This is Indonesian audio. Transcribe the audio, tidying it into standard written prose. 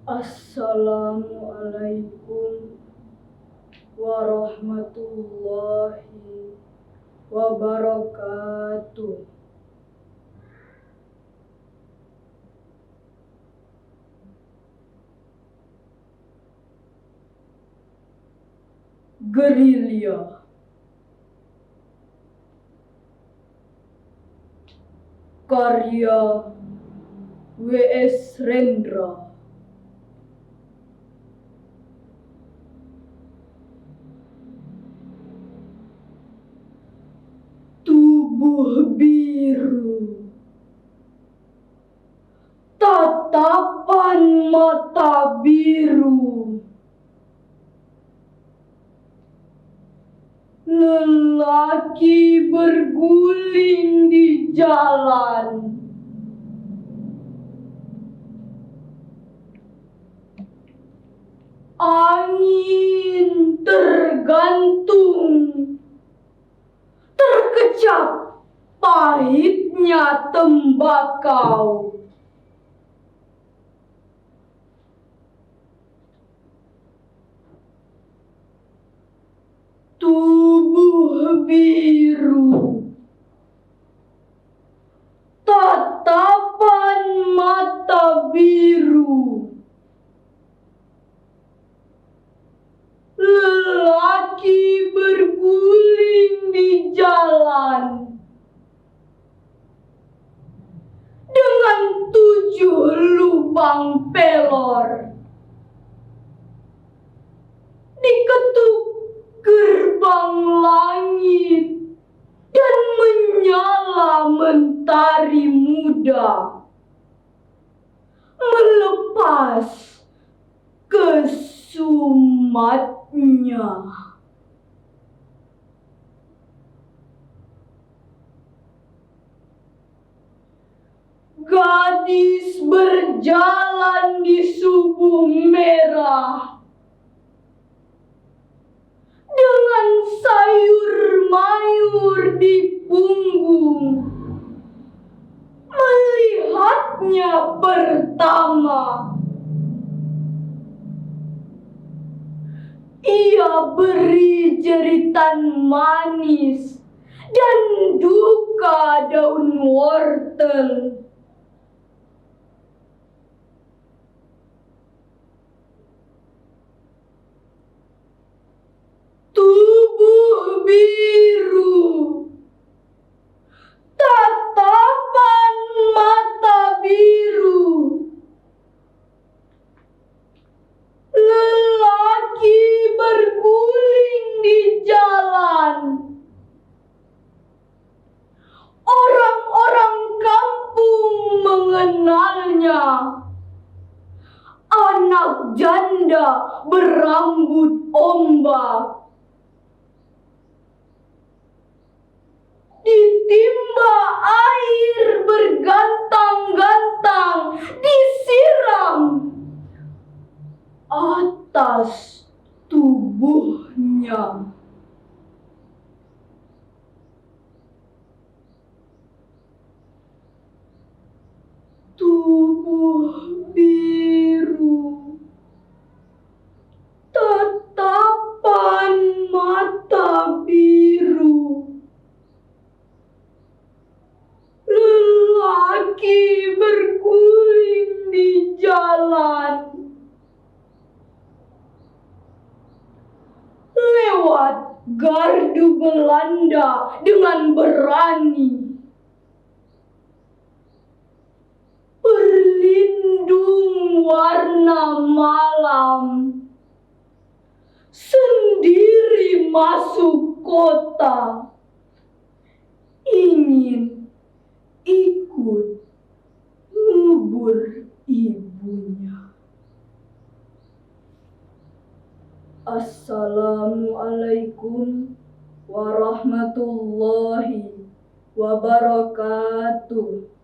Assalamualaikum warahmatullahi wabarakatuh. Gerilya karya W.S. Rendra. Tubuh biru, tatapan mata biru, lelaki berguling di jalan. Angin tergantung, terkecap pahitnya tembakau. Tubuh biru, tatapan mata biru, lelaki berguling di jalan dengan 7 lubang pelor. Diketuk gerbang langit dan menyala mentari muda, melepas kesumatnya. Gadis berjalan di subuh merah dengan sayur mayur di punggung. Melihatnya pertama, ia beri jeritan manis dan duka daun wortel. Tubuh biru, tatapan mata biru, lelaki berguling di jalan. Orang-orang kampung mengenalnya. Anak janda berambut ombak. Ditimba air bergantang-gantang, disiram atas tubuhnya. Tubuh biru, tatapan mata biru, lelaki berguling di jalan. Lewat gardu Belanda dengan berani, berlindung warna malam, sendiri masuk kota, ingin ikut ngubur ibunya. Assalamualaikum warahmatullahi wabarakatuh.